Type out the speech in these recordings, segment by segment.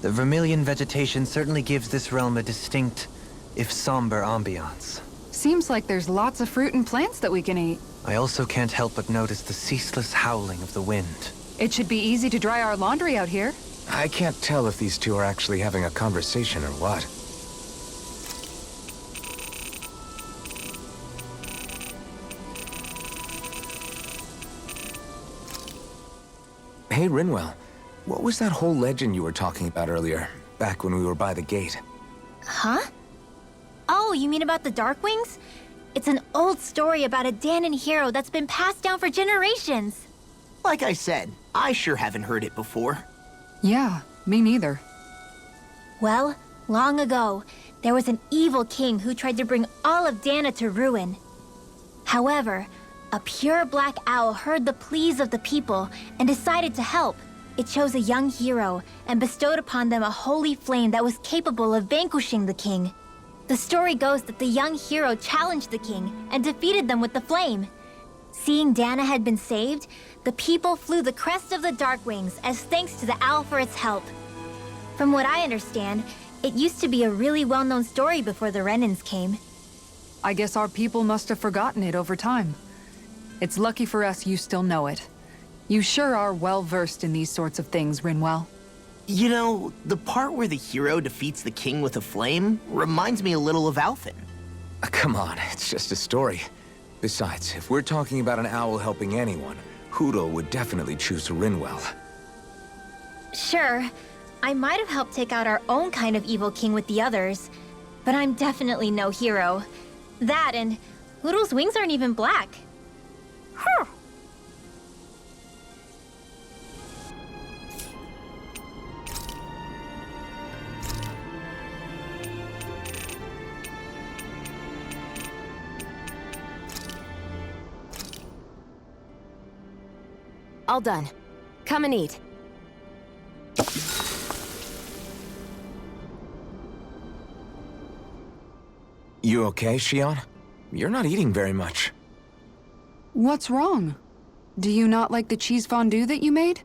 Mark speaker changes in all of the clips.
Speaker 1: The vermilion vegetation certainly gives this realm a distinct, if somber, ambiance.
Speaker 2: Seems like there's lots of fruit and plants that we can eat.
Speaker 1: I also can't help but notice the ceaseless howling of the wind.
Speaker 2: It should be easy to dry our laundry out here.
Speaker 3: I can't tell if these two are actually having a conversation or what. Hey, Rinwell. What was that whole legend you were talking about earlier, back when we were by the gate?
Speaker 4: Huh? Oh, you mean about the Darkwings? It's an old story about a Dahnan hero that's been passed down for generations.
Speaker 5: Like I said, I sure haven't heard it before.
Speaker 2: Yeah, me neither.
Speaker 4: Well, long ago, there was an evil king who tried to bring all of Dahna to ruin. However, a pure black owl heard the pleas of the people and decided to help. It chose a young hero and bestowed upon them a holy flame that was capable of vanquishing the king. The story goes that the young hero challenged the king and defeated them with the flame. Seeing Dahna had been saved, the people flew the crest of the Darkwings as thanks to the owl for its help. From what I understand, it used to be a really well-known story before the Renans came.
Speaker 2: I guess our people must have forgotten it over time. It's lucky for us you still know it. You sure are well-versed in these sorts of things, Rinwell.
Speaker 5: You know, the part where the hero defeats the king with a flame reminds me a little of Alphen.
Speaker 3: Come on, it's just a story. Besides, if we're talking about an owl helping anyone, Hoodle would definitely choose Rinwell.
Speaker 4: Sure, I might have helped take out our own kind of evil king with the others, but I'm definitely no hero. That and Hoodle's wings aren't even black. Huh.
Speaker 6: All done. Come and eat.
Speaker 3: You okay, Shionne? You're not eating very much.
Speaker 2: What's wrong? Do you not like the cheese fondue that you made?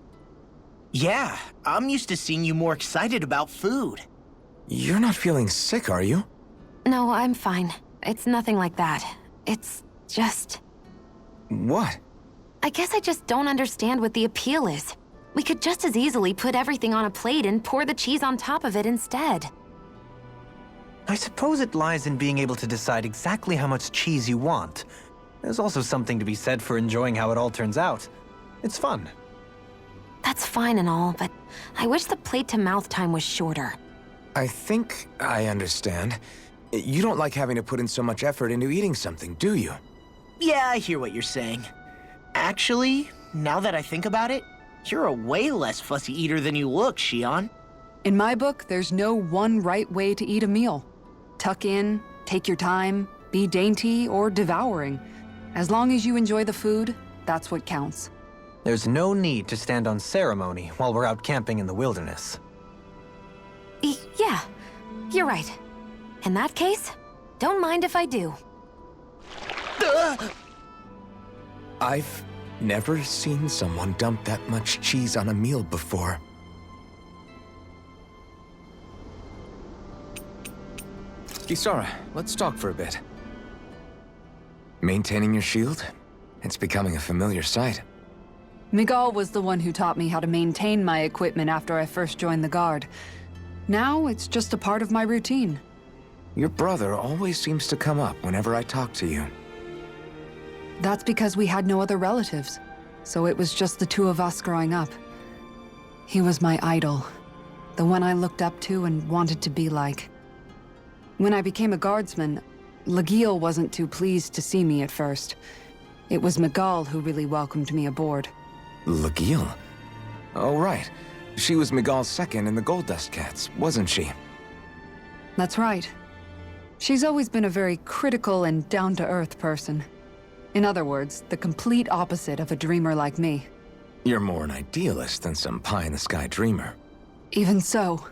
Speaker 5: Yeah, I'm used to seeing you more excited about food.
Speaker 3: You're not feeling sick, are you?
Speaker 6: No, I'm fine. It's nothing like that. It's just...
Speaker 3: What?
Speaker 6: I guess I just don't understand what the appeal is. We could just as easily put everything on a plate and pour the cheese on top of it instead.
Speaker 1: I suppose it lies in being able to decide exactly how much cheese you want. There's also something to be said for enjoying how it all turns out. It's fun.
Speaker 6: That's fine and all, but I wish the plate-to-mouth time was shorter.
Speaker 3: I think I understand. You don't like having to put in so much effort into eating something, do you?
Speaker 5: Yeah, I hear what you're saying. Actually, now that I think about it, you're a way less fussy eater than you look, Shionne.
Speaker 2: In my book, there's no one right way to eat a meal. Tuck in, take your time, be dainty or devouring. As long as you enjoy the food, that's what counts.
Speaker 1: There's no need to stand on ceremony while we're out camping in the wilderness.
Speaker 6: Yeah, you're right. In that case, don't mind if I do.
Speaker 3: I've never seen someone dump that much cheese on a meal before. Kisara, let's talk for a bit. Maintaining your shield? It's becoming a familiar sight.
Speaker 2: Miguel was the one who taught me how to maintain my equipment after I first joined the Guard. Now, it's just a part of my routine.
Speaker 3: Your brother always seems to come up whenever I talk to you.
Speaker 2: That's because we had no other relatives, so it was just the two of us growing up. He was my idol, the one I looked up to and wanted to be like. When I became a guardsman, Lagiel wasn't too pleased to see me at first. It was Miguel who really welcomed me aboard.
Speaker 3: Lagiel? Oh, right. She was Miguel's second in the Gold Dust Cats, wasn't she?
Speaker 2: That's right. She's always been a very critical and down-to-earth person. In other words, the complete opposite of a dreamer like me.
Speaker 3: You're more an idealist than some pie-in-the-sky dreamer.
Speaker 2: Even so,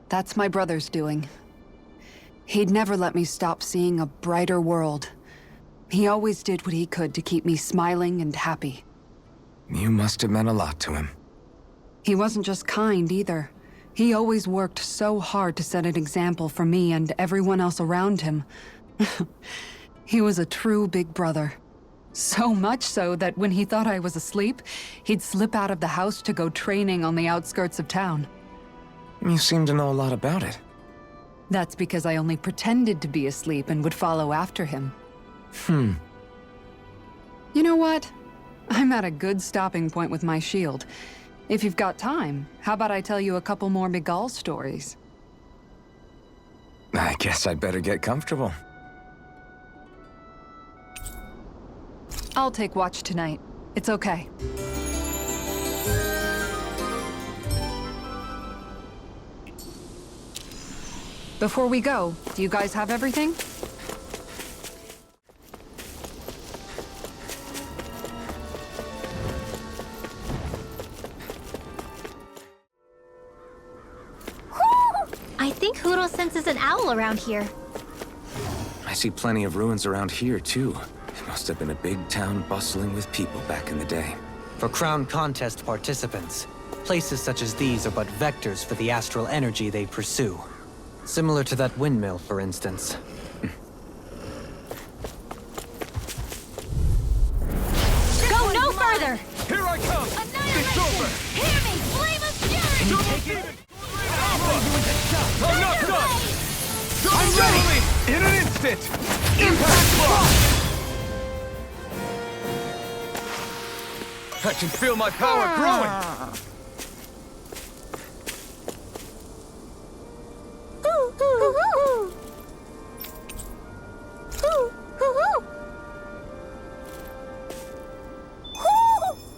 Speaker 2: that's my brother's doing. He'd never let me stop seeing a brighter world. He always did what he could to keep me smiling and happy.
Speaker 3: You must have meant a lot to him.
Speaker 2: He wasn't just kind, either. He always worked so hard to set an example for me and everyone else around him. He was a true big brother. So much so that when he thought I was asleep, he'd slip out of the house to go training on the outskirts of town.
Speaker 3: You seem to know a lot about it.
Speaker 2: That's because I only pretended to be asleep and would follow after him. You know what? I'm at a good stopping point with my shield. If you've got time, how about I tell you a couple more Miguel stories?
Speaker 3: I guess I'd better get comfortable.
Speaker 2: I'll take watch tonight. It's okay. Before we go, do you guys have everything?
Speaker 4: I think Hootle senses an owl around here.
Speaker 3: I see plenty of ruins around here, too. It must have been a big town bustling with people back in the day.
Speaker 1: For Crown Contest participants, places such as these are but vectors for the astral energy they pursue. Similar to that windmill, for instance.
Speaker 4: Go no further!
Speaker 3: Here I come! It's over!
Speaker 4: Hear me! Flame of fury!
Speaker 3: Can you take it? I'm not done! I'm ready! In an instant! Impact block! I can feel my power growing!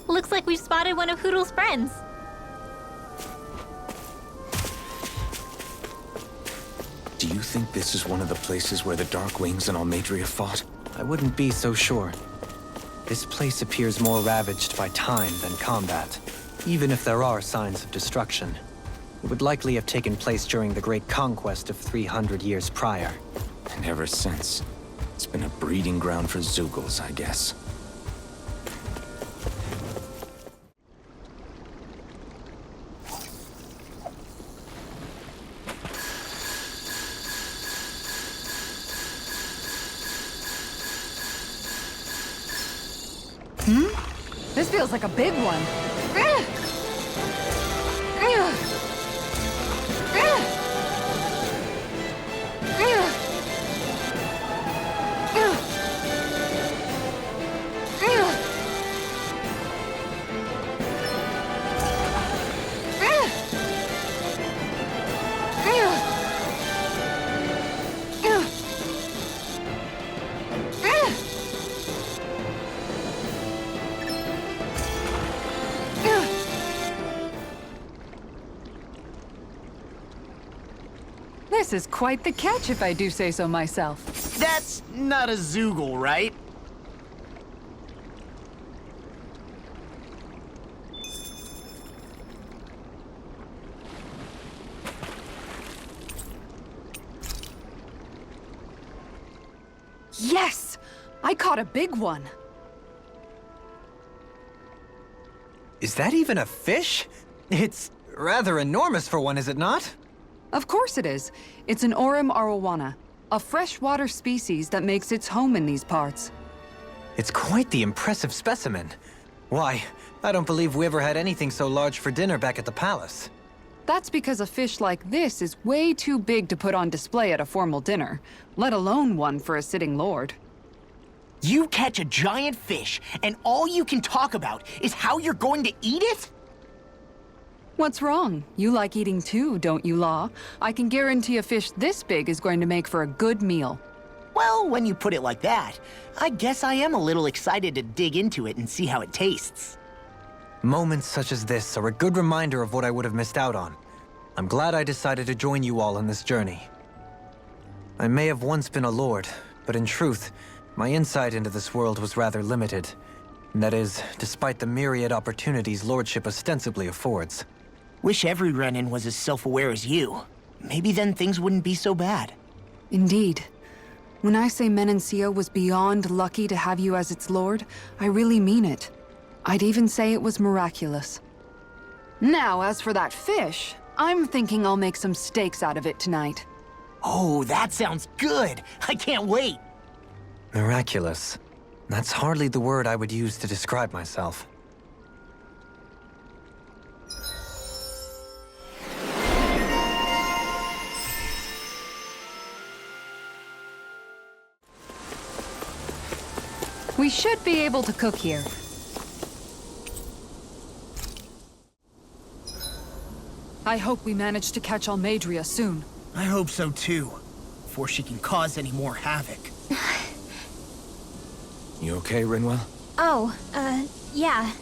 Speaker 4: Looks like we've spotted one of Hootle's friends.
Speaker 3: Do you think this is one of the places where the Dark Wings and Almeidrea fought?
Speaker 1: I wouldn't be so sure. This place appears more ravaged by time than combat. Even if there are signs of destruction, it would likely have taken place during the Great Conquest of 300 years prior.
Speaker 3: And ever since, it's been a breeding ground for Zeugles, I guess.
Speaker 2: This feels like a big one. This is quite the catch, if I do say so myself.
Speaker 5: That's not a Zeugle, right?
Speaker 2: Yes! I caught a big one.
Speaker 1: Is that even a fish? It's rather enormous for one, is it not?
Speaker 2: Of course it is. It's an Aureum Arowana, a freshwater species that makes its home in these parts.
Speaker 1: It's quite the impressive specimen. Why, I don't believe we ever had anything so large for dinner back at the palace.
Speaker 2: That's because a fish like this is way too big to put on display at a formal dinner, let alone one for a sitting lord.
Speaker 5: You catch a giant fish, and all you can talk about is how you're going to eat it?
Speaker 2: What's wrong? You like eating too, don't you, Law? I can guarantee a fish this big is going to make for a good meal.
Speaker 5: Well, when you put it like that, I guess I am a little excited to dig into it and see how it tastes.
Speaker 1: Moments such as this are a good reminder of what I would have missed out on. I'm glad I decided to join you all on this journey. I may have once been a lord, but in truth, my insight into this world was rather limited. And that is, despite the myriad opportunities lordship ostensibly affords.
Speaker 5: Wish every Renin was as self-aware as you. Maybe then things wouldn't be so bad.
Speaker 2: Indeed. When I say Menencio was beyond lucky to have you as its lord, I really mean it. I'd even say it was miraculous. Now, as for that fish, I'm thinking I'll make some steaks out of it tonight.
Speaker 5: Oh, that sounds good. I can't wait.
Speaker 1: Miraculous. That's hardly the word I would use to describe myself.
Speaker 2: We should be able to cook here. I hope we manage to catch Almeidrea soon.
Speaker 5: I hope so too, before she can cause any more havoc.
Speaker 3: You okay, Rinwell?
Speaker 4: Oh, yeah.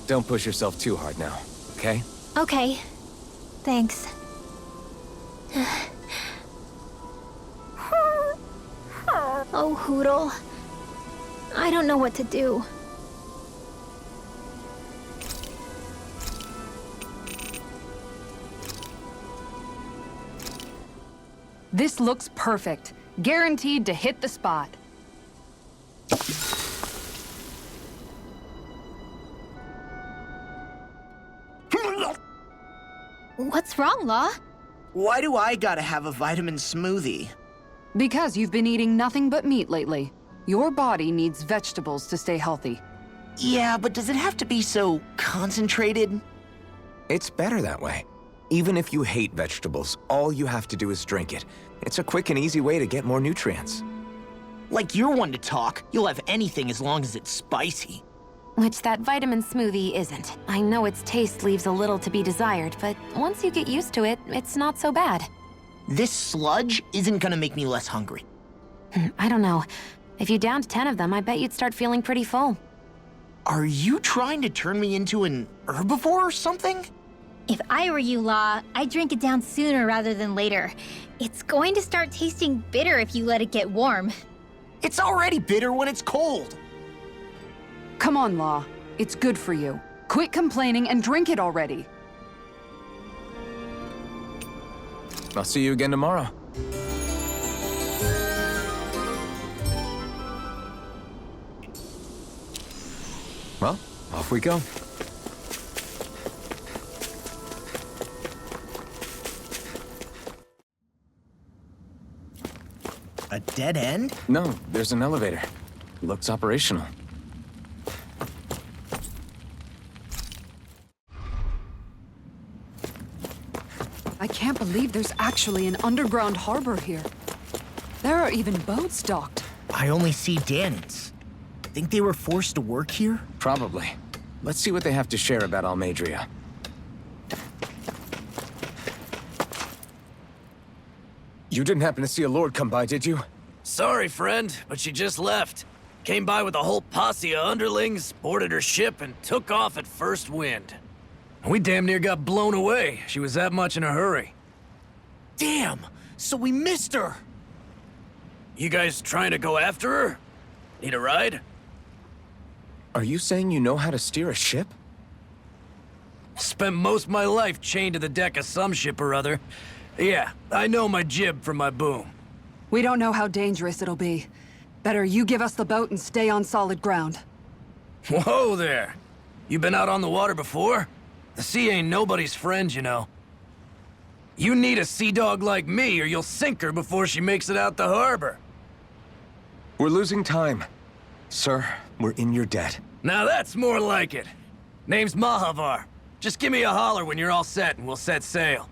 Speaker 3: Don't push yourself too hard now, okay?
Speaker 4: Okay. Thanks. Oh, Hootle. I don't know what to do.
Speaker 2: This looks perfect. Guaranteed to hit the spot.
Speaker 4: What's wrong, Law?
Speaker 5: Why do I gotta have a vitamin smoothie?
Speaker 2: Because you've been eating nothing but meat lately. Your body needs vegetables to stay healthy.
Speaker 5: Yeah, but does it have to be so concentrated?
Speaker 3: It's better that way. Even if you hate vegetables, all you have to do is drink it. It's a quick and easy way to get more nutrients.
Speaker 5: Like you're one to talk. You'll have anything as long as it's spicy.
Speaker 6: Which that vitamin smoothie isn't. I know its taste leaves a little to be desired, but once you get used to it, it's not so bad.
Speaker 5: This sludge isn't gonna make me less hungry.
Speaker 6: I don't know. If you downed 10 of them, I bet you'd start feeling pretty full.
Speaker 5: Are you trying to turn me into an herbivore or something?
Speaker 4: If I were you, Law, I'd drink it down sooner rather than later. It's going to start tasting bitter if you let it get warm.
Speaker 5: It's already bitter when it's cold.
Speaker 2: Come on, Law. It's good for you. Quit complaining and drink it already.
Speaker 3: I'll see you again tomorrow. Well, off we go.
Speaker 5: A dead end?
Speaker 3: No, there's an elevator. Looks operational.
Speaker 2: I can't believe there's actually an underground harbor here. There are even boats docked.
Speaker 5: I only see Dahnans. Think they were forced to work here?
Speaker 3: Probably. Let's see what they have to share about Almeidrea. You didn't happen to see a lord come by, did you?
Speaker 7: Sorry, friend, but she just left. Came by with a whole posse of underlings, boarded her ship, and took off at first wind. We damn near got blown away. She was that much in a hurry.
Speaker 5: Damn! So we missed her!
Speaker 7: You guys trying to go after her? Need a ride?
Speaker 3: Are you saying you know how to steer a ship?
Speaker 7: Spent most of my life chained to the deck of some ship or other. Yeah, I know my jib from my boom.
Speaker 2: We don't know how dangerous it'll be. Better you give us the boat and stay on solid ground.
Speaker 7: Whoa there! You been out on the water before? The sea ain't nobody's friend, you know. You need a sea dog like me, or you'll sink her before she makes it out the harbor.
Speaker 3: We're losing time. Sir, we're in your debt.
Speaker 7: Now that's more like it. Name's Mahavar. Just give me a holler when you're all set and we'll set sail.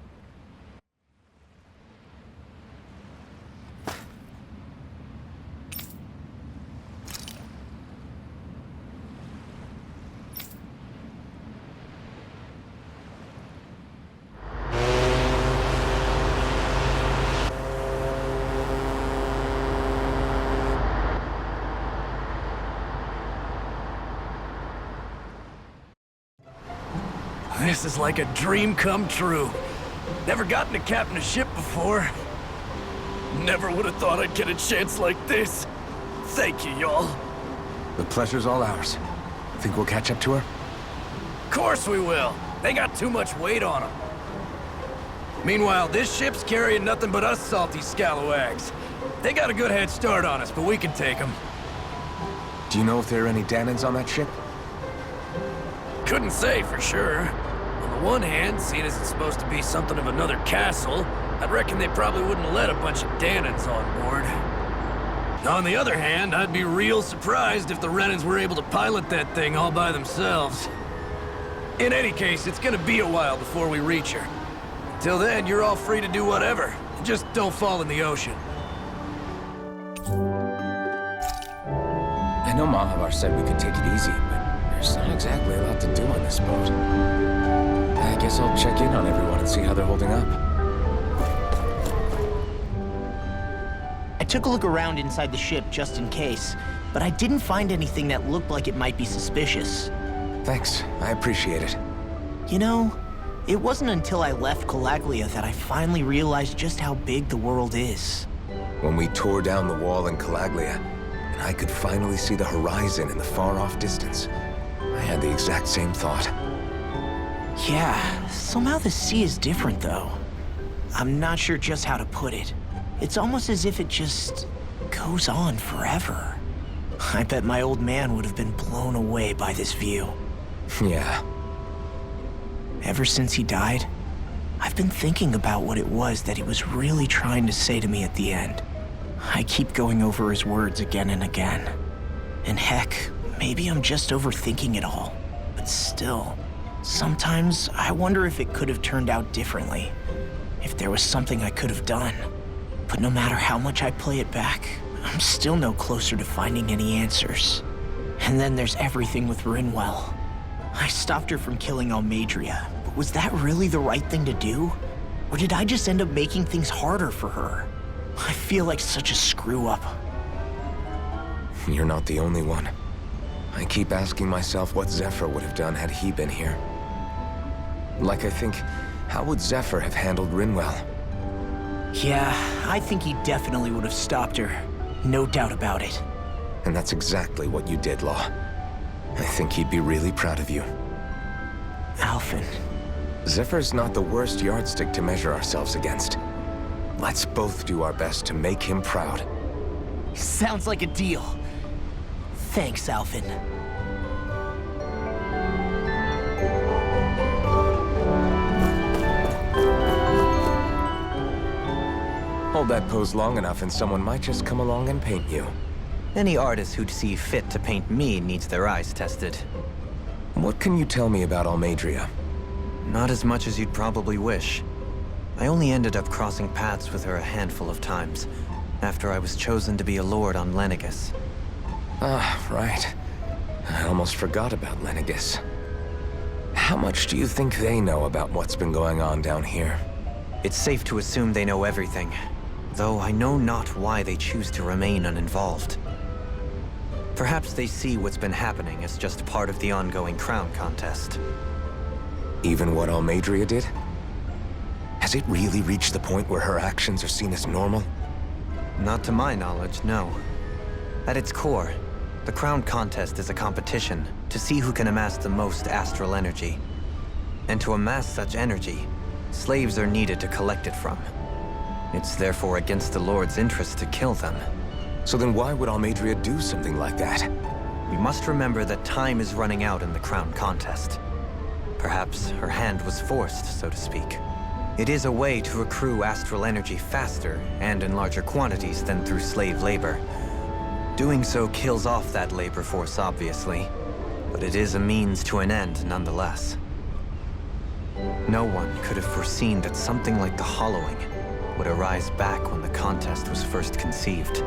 Speaker 7: This is like a dream come true. Never gotten to captain a ship before. Never would have thought I'd get a chance like this. Thank you, y'all.
Speaker 3: The pleasure's all ours. Think we'll catch up to her?
Speaker 7: Of course we will. They got too much weight on them. Meanwhile, this ship's carrying nothing but us salty scalawags. They got a good head start on us, but we can take them.
Speaker 3: Do you know if there are any Dahnans on that ship?
Speaker 7: Couldn't say for sure. On the one hand, seeing as it's supposed to be something of another castle, I'd reckon they probably wouldn't let a bunch of Dahnans on board. On the other hand, I'd be real surprised if the Renans were able to pilot that thing all by themselves. In any case, it's gonna be a while before we reach her. Till then, you're all free to do whatever. Just don't fall in the ocean.
Speaker 3: I know Mahavar said we could take it easy, but there's not exactly a lot to do on this boat. I guess I'll check in on everyone and see how they're holding up.
Speaker 5: I took a look around inside the ship just in case, but I didn't find anything that looked like it might be suspicious.
Speaker 3: Thanks, I appreciate it.
Speaker 5: You know, it wasn't until I left Calaglia that I finally realized just how big the world is.
Speaker 3: When we tore down the wall in Calaglia, and I could finally see the horizon in the far-off distance, I had the exact same thought.
Speaker 5: Yeah, somehow the sea is different though. I'm not sure just how to put it. It's almost as if it just goes on forever. I bet my old man would have been blown away by this view.
Speaker 3: Yeah.
Speaker 5: Ever since he died, I've been thinking about what it was that he was really trying to say to me at the end. I keep going over his words again and again. And heck, maybe I'm just overthinking it all. But still, sometimes I wonder if it could have turned out differently. If there was something I could have done. But no matter how much I play it back, I'm still no closer to finding any answers. And then there's everything with Rinwell. I stopped her from killing Almeidrea, but was that really the right thing to do? Or did I just end up making things harder for her? I feel like such a screw-up.
Speaker 3: You're not the only one. I keep asking myself what Zephyr would have done had he been here. Like I think, how would Zephyr have handled Rinwell?
Speaker 5: Yeah, I think he definitely would have stopped her. No doubt about it.
Speaker 3: And that's exactly what you did, Law. I think he'd be really proud of you.
Speaker 5: Alphen.
Speaker 3: Zephyr's not the worst yardstick to measure ourselves against. Let's both do our best to make him proud.
Speaker 5: Sounds like a deal. Thanks, Alphen.
Speaker 3: Hold that pose long enough and someone might just come along and paint you.
Speaker 1: Any artist who'd see fit to paint me needs their eyes tested.
Speaker 3: What can you tell me about Almeidrea?
Speaker 1: Not as much as you'd probably wish. I only ended up crossing paths with her a handful of times, after I was chosen to be a lord on Lenegis.
Speaker 3: Ah, right. I almost forgot about Lenegis. How much do you think they know about what's been going on down here?
Speaker 1: It's safe to assume they know everything, though I know not why they choose to remain uninvolved. Perhaps they see what's been happening as just part of the ongoing crown contest.
Speaker 3: Even what Almeidrea did? Has it really reached the point where her actions are seen as normal?
Speaker 1: Not to my knowledge, no. At its core, the crown contest is a competition to see who can amass the most astral energy. And to amass such energy, slaves are needed to collect it from. It's therefore against the Lord's interest to kill them.
Speaker 3: So then why would Almeidrea do something like that?
Speaker 1: We must remember that time is running out in the crown contest. Perhaps her hand was forced, so to speak. It is a way to accrue astral energy faster and in larger quantities than through slave labor. Doing so kills off that labor force, obviously, but it is a means to an end nonetheless. No one could have foreseen that something like the Hollowing would arise back when the contest was first conceived.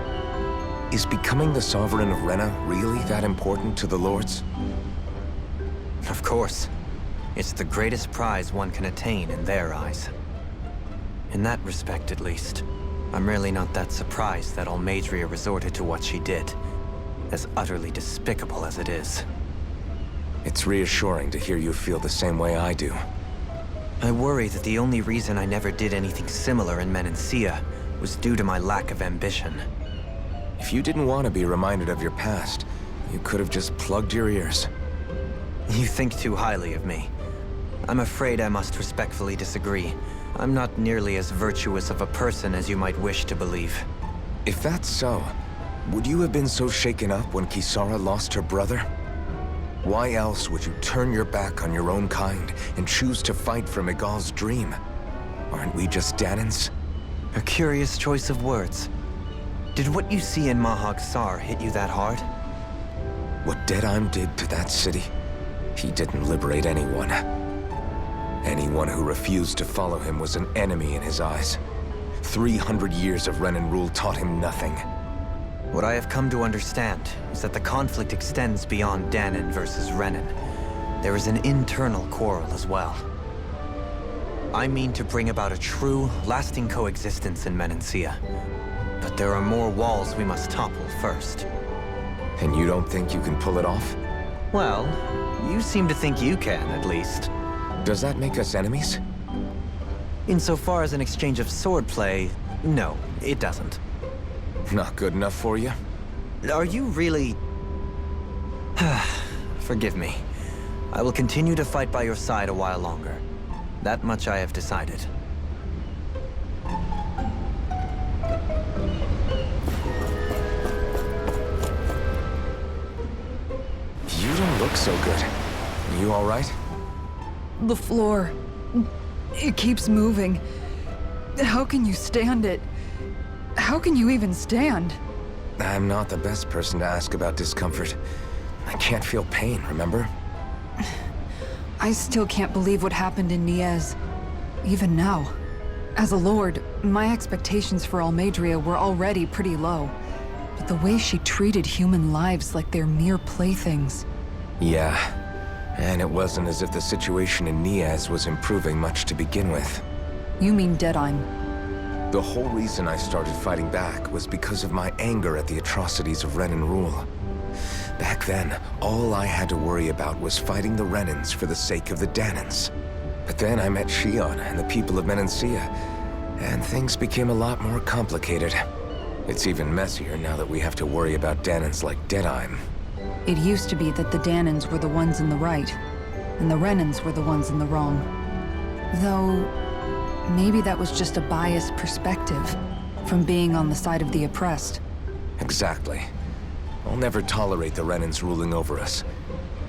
Speaker 3: Is becoming the Sovereign of Rena really that important to the Lords?
Speaker 1: Of course. It's the greatest prize one can attain in their eyes. In that respect, at least, I'm really not that surprised that Almeidrea resorted to what she did, as utterly despicable as it is.
Speaker 3: It's reassuring to hear you feel the same way I do.
Speaker 1: I worry that the only reason I never did anything similar in Menancia was due to my lack of ambition.
Speaker 3: If you didn't want to be reminded of your past, you could have just plugged your ears.
Speaker 1: You think too highly of me. I'm afraid I must respectfully disagree. I'm not nearly as virtuous of a person as you might wish to believe.
Speaker 3: If that's so, would you have been so shaken up when Kisara lost her brother? Why else would you turn your back on your own kind and choose to fight for Miguel's dream? Aren't we just Dahnans?
Speaker 1: A curious choice of words. Did what you see in Mahag Saar hit you that hard?
Speaker 3: What Deadheim did to that city, he didn't liberate anyone. Anyone who refused to follow him was an enemy in his eyes. 300 years of Renan rule taught him nothing.
Speaker 1: What I have come to understand is that the conflict extends beyond Dahnan versus Renan. There is an internal quarrel as well. I mean to bring about a true, lasting coexistence in Menancia. But there are more walls we must topple first.
Speaker 3: And you don't think you can pull it off?
Speaker 1: Well, you seem to think you can, at least.
Speaker 3: Does that make us enemies?
Speaker 1: Insofar as an exchange of swordplay, no, it doesn't.
Speaker 3: Not good enough for you?
Speaker 1: Are you really... Forgive me. I will continue to fight by your side a while longer. That much I have decided.
Speaker 3: You don't look so good. You all right?
Speaker 2: The floor. It keeps moving. How can you stand it? How can you even stand?
Speaker 3: I'm not the best person to ask about discomfort. I can't feel pain, remember?
Speaker 2: I still can't believe what happened in Niez. Even now. As a lord, my expectations for Almeidrea were already pretty low. But the way she treated human lives like they're mere playthings.
Speaker 3: Yeah. And it wasn't as if the situation in Niez was improving much to begin with.
Speaker 2: You mean Deadheim?
Speaker 3: The whole reason I started fighting back was because of my anger at the atrocities of Renan rule. Back then, all I had to worry about was fighting the Renans for the sake of the Dahnans. But then I met Shionne and the people of Menancia, and things became a lot more complicated. It's even messier now that we have to worry about Dahnans like Deadheim.
Speaker 2: It used to be that the Dahnans were the ones in the right, and the Renans were the ones in the wrong. Though, maybe that was just a biased perspective from being on the side of the oppressed.
Speaker 3: Exactly. I'll never tolerate the Renans ruling over us.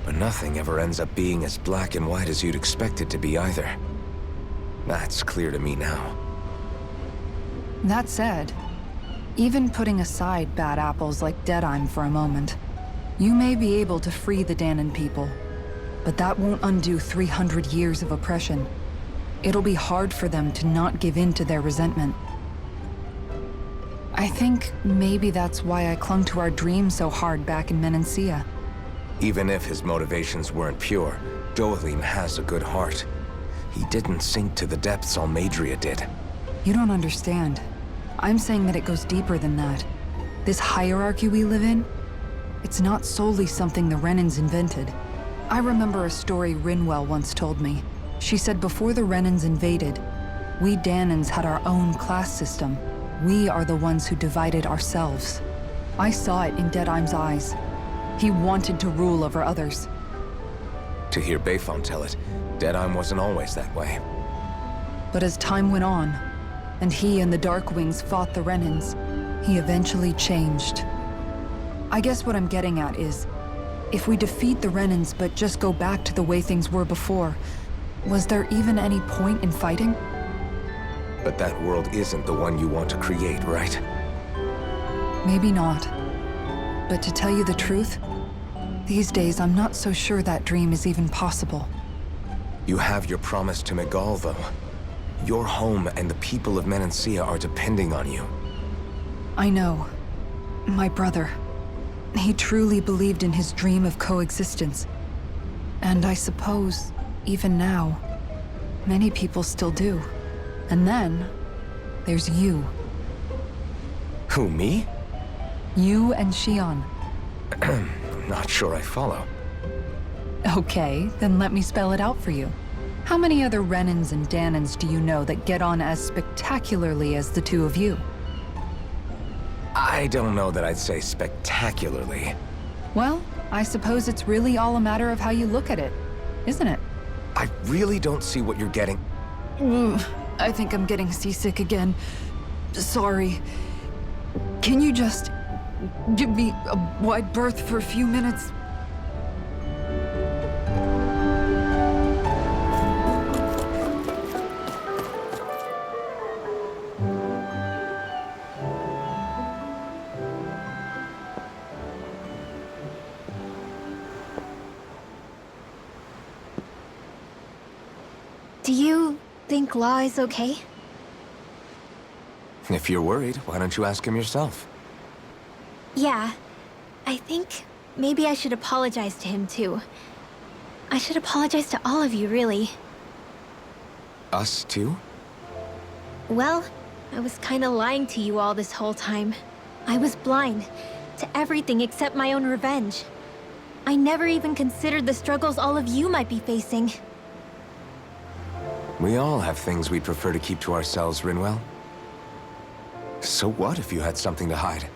Speaker 3: But nothing ever ends up being as black and white as you'd expect it to be either. That's clear to me now.
Speaker 2: That said, even putting aside bad apples like Deadheim for a moment, you may be able to free the Dahnan people, but that won't undo 300 years of oppression. It'll be hard for them to not give in to their resentment. I think maybe that's why I clung to our dream so hard back in Menancia.
Speaker 3: Even if his motivations weren't pure, Dohalim has a good heart. He didn't sink to the depths Almeidrea did.
Speaker 2: You don't understand. I'm saying that it goes deeper than that. This hierarchy we live in, it's not solely something the Renans invented. I remember a story Rinwell once told me. She said before the Renans invaded, we Dahnans had our own class system. We are the ones who divided ourselves. I saw it in Deadheim's eyes. He wanted to rule over others.
Speaker 3: To hear Bayfon tell it, Deadheim wasn't always that way.
Speaker 2: But as time went on, and he and the Darkwings fought the Renans, he eventually changed. I guess what I'm getting at is, if we defeat the Renans but just go back to the way things were before, was there even any point in fighting?
Speaker 3: But that world isn't the one you want to create, right?
Speaker 2: Maybe not. But to tell you the truth, these days I'm not so sure that dream is even possible.
Speaker 3: You have your promise to Miguel, though. Your home and the people of Menancia are depending on you.
Speaker 2: I know. My brother. He truly believed in his dream of coexistence. And I suppose, even now, many people still do. And then, there's you.
Speaker 3: Who, me?
Speaker 2: You and Shionne.
Speaker 3: Not sure I follow.
Speaker 2: Okay, then let me spell it out for you. How many other Renans and Dahnans do you know that get on as spectacularly as the two of you?
Speaker 3: I don't know that I'd say spectacularly.
Speaker 2: Well, I suppose it's really all a matter of how you look at it, isn't it?
Speaker 3: I really don't see what you're getting.
Speaker 2: I think I'm getting seasick again. Sorry. Can you just give me a wide berth for a few minutes?
Speaker 4: Do you think Law is okay?
Speaker 3: If you're worried, why don't you ask him yourself?
Speaker 4: Yeah. I think maybe I should apologize to him too. I should apologize to all of you, really.
Speaker 3: Us too?
Speaker 4: Well, I was kinda lying to you all this whole time. I was blind to everything except my own revenge. I never even considered the struggles all of you might be facing.
Speaker 3: We all have things we'd prefer to keep to ourselves, Rinwell. So what if you had something to hide?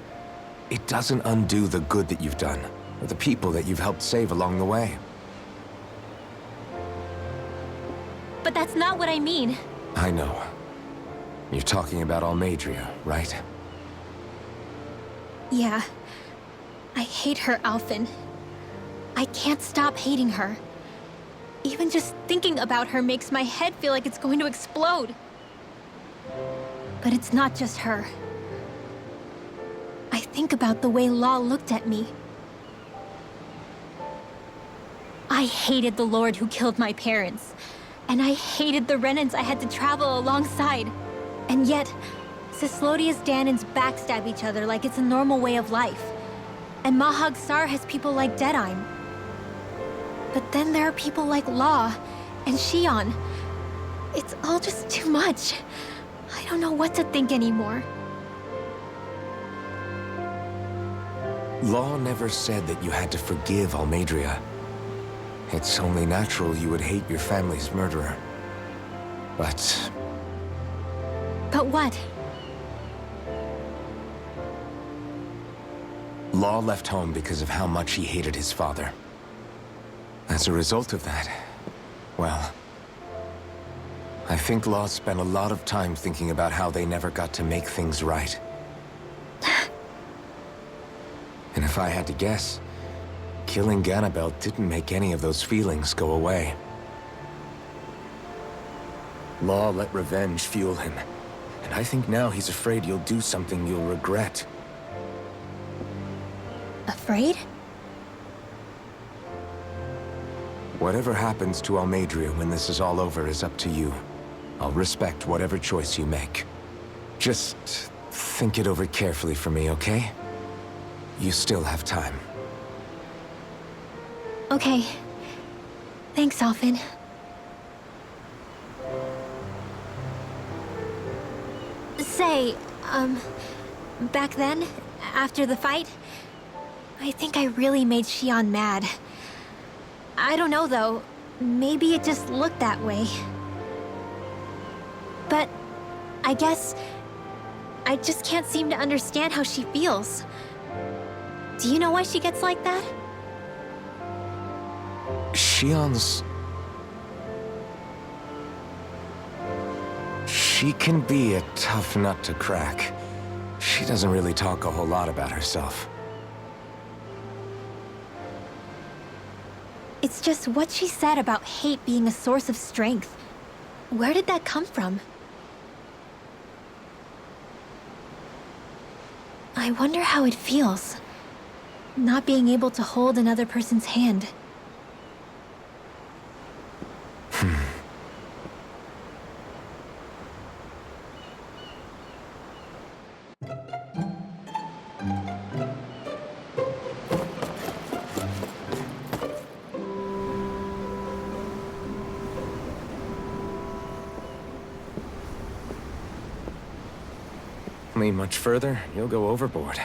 Speaker 3: It doesn't undo the good that you've done, or the people that you've helped save along the way.
Speaker 4: But that's not what I mean.
Speaker 3: I know. You're talking about Almeidrea, right?
Speaker 4: Yeah. I hate her, Alphen. I can't stop hating her. Even just thinking about her makes my head feel like it's going to explode. But it's not just her. I think about the way Law looked at me. I hated the Lord who killed my parents. And I hated the Renans I had to travel alongside. And yet, Cislodia's Dahnans backstab each other like it's a normal way of life. And Mahag Saar has people like Deadine. But then there are people like Law and Shionne. It's all just too much. I don't know what to think anymore.
Speaker 3: Law never said that you had to forgive Almeidrea. It's only natural you would hate your family's murderer. But
Speaker 4: what?
Speaker 3: Law left home because of how much he hated his father. As a result of that, well, I think Law spent a lot of time thinking about how they never got to make things right. And if I had to guess, killing Ganabel didn't make any of those feelings go away. Law let revenge fuel him, and I think now he's afraid you'll do something you'll regret.
Speaker 4: Afraid?
Speaker 3: Whatever happens to Almeidrea when this is all over is up to you. I'll respect whatever choice you make. Just think it over carefully for me, okay? You still have time.
Speaker 4: Okay. Thanks, Alphen. Say, back then, after the fight, I think I really made Shionne mad. I don't know, though. Maybe it just looked that way. But I guess I just can't seem to understand how she feels. Do you know why she gets like that?
Speaker 3: Shionne's... She can be a tough nut to crack. She doesn't really talk a whole lot about herself.
Speaker 4: It's just what she said about hate being a source of strength. Where did that come from? I wonder how it feels, not being able to hold another person's hand.
Speaker 3: Lean much further, you'll go overboard.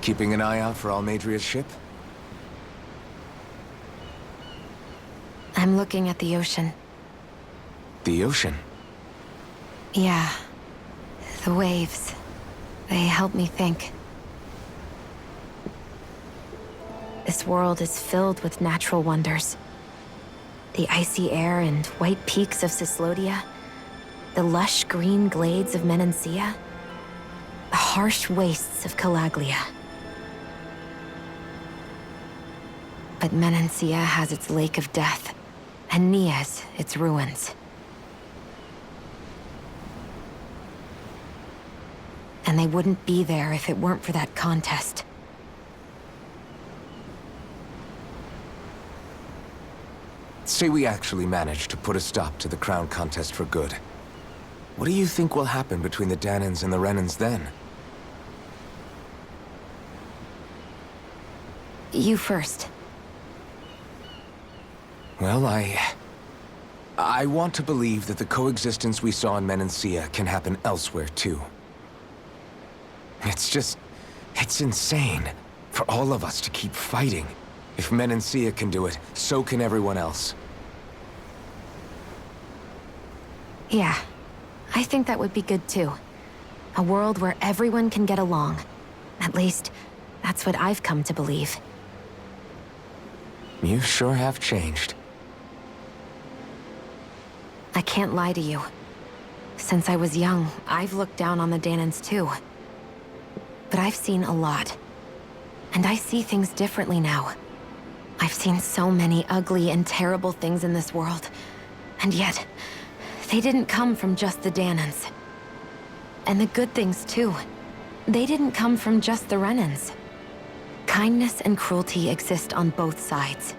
Speaker 3: Keeping an eye out for Almeidrea's ship?
Speaker 6: I'm looking at the ocean.
Speaker 3: The ocean?
Speaker 6: Yeah. The waves. They help me think. This world is filled with natural wonders. The icy air and white peaks of Cislodia, the lush green glades of Menancia, the harsh wastes of Calaglia. But Menancia has its lake of death, and Nias its ruins. And they wouldn't be there if it weren't for that contest.
Speaker 3: Say we actually manage to put a stop to the crown contest for good. What do you think will happen between the Dahnans and the Renans then?
Speaker 6: You first.
Speaker 3: Well, I want to believe that the coexistence we saw in Menancia can happen elsewhere, too. It's insane for all of us to keep fighting. If Menancia can do it, so can everyone else.
Speaker 6: Yeah, I think that would be good too. A world where everyone can get along. At least, that's what I've come to believe.
Speaker 3: You sure have changed.
Speaker 6: I can't lie to you. Since I was young, I've looked down on the Dahnans too. But I've seen a lot. And I see things differently now. I've seen so many ugly and terrible things in this world. And yet, they didn't come from just the Dahnans. And the good things too. They didn't come from just the Renans. Kindness and cruelty exist on both sides.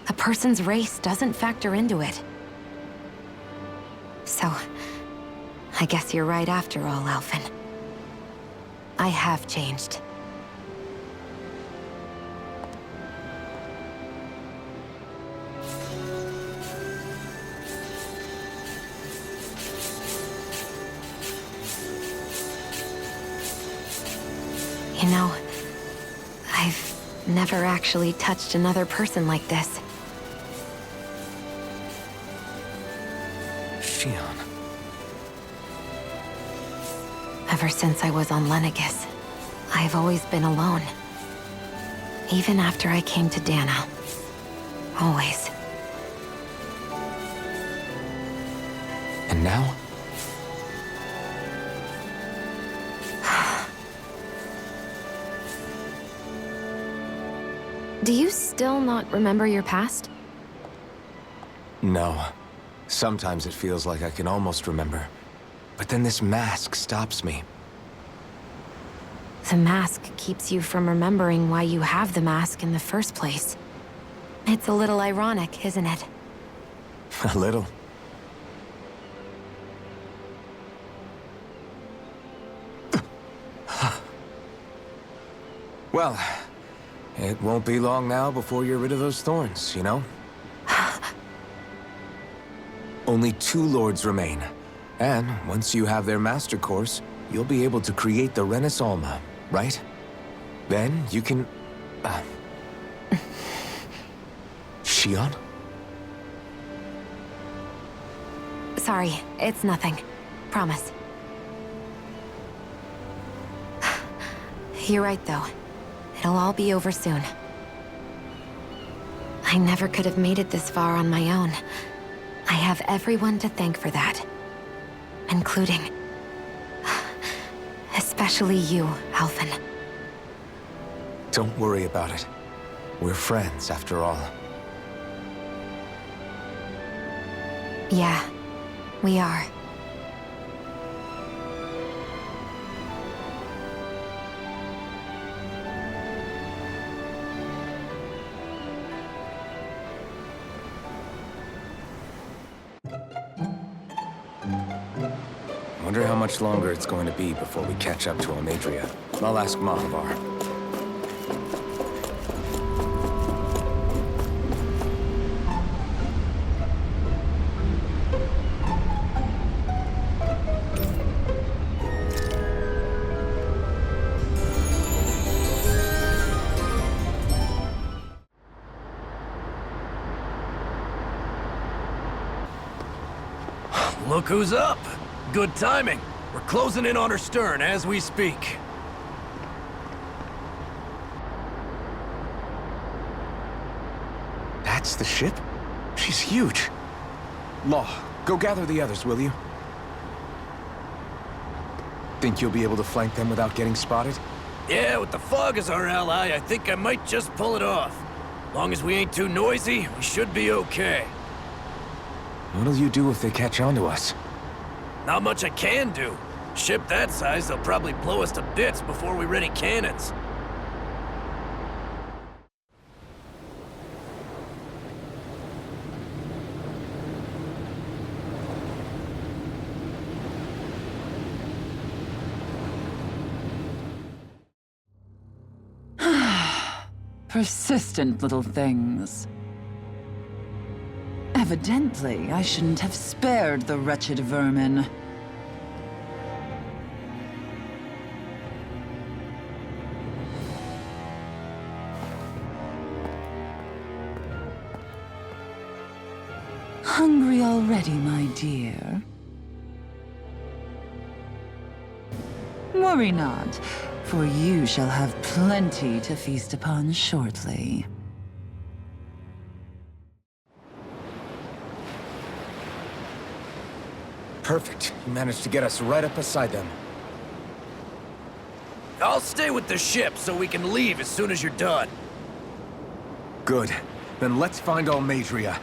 Speaker 6: A person's race doesn't factor into it. So, I guess you're right after all, Alphen. I have changed. You know, I've never actually touched another person like this.
Speaker 3: Shionne.
Speaker 6: Ever since I was on Lenegis, I've always been alone. Even after I came to Dahnan. Always.
Speaker 3: And now?
Speaker 6: Do you still not remember your past?
Speaker 3: No. Sometimes it feels like I can almost remember. But then this mask stops me.
Speaker 6: The mask keeps you from remembering why you have the mask in the first place. It's a little ironic, isn't it?
Speaker 3: A little. Well, it won't be long now before you're rid of those thorns, you know? Only 2 lords remain. And once you have their master course, you'll be able to create the Renis Alma, right? Then you can... Shionne?
Speaker 6: Sorry, it's nothing. Promise. You're right, though. It'll all be over soon. I never could have made it this far on my own. I have everyone to thank for that. Including... especially you, Alphen.
Speaker 3: Don't worry about it. We're friends, after all.
Speaker 6: Yeah, we are.
Speaker 3: Wonder how much longer it's going to be before we catch up to Almeidrea. I'll ask Mahag.
Speaker 7: Look who's up! Good timing. We're closing in on her stern as we speak.
Speaker 3: That's the ship? She's huge. Law, go gather the others, will you? Think you'll be able to flank them without getting spotted?
Speaker 7: Yeah, with the fog as our ally, I think I might just pull it off. Long as we ain't too noisy, we should be okay.
Speaker 3: What'll you do if they catch on to us?
Speaker 7: Not much I can do. Ship that size, they'll probably blow us to bits before we ready cannons.
Speaker 8: Persistent little things. Evidently, I shouldn't have spared the wretched vermin. Hungry already, my dear? Worry not, for you shall have plenty to feast upon shortly.
Speaker 3: Perfect. You managed to get us right up beside them.
Speaker 7: I'll stay with the ship so we can leave as soon as you're done.
Speaker 3: Good. Then let's find Almeidrea.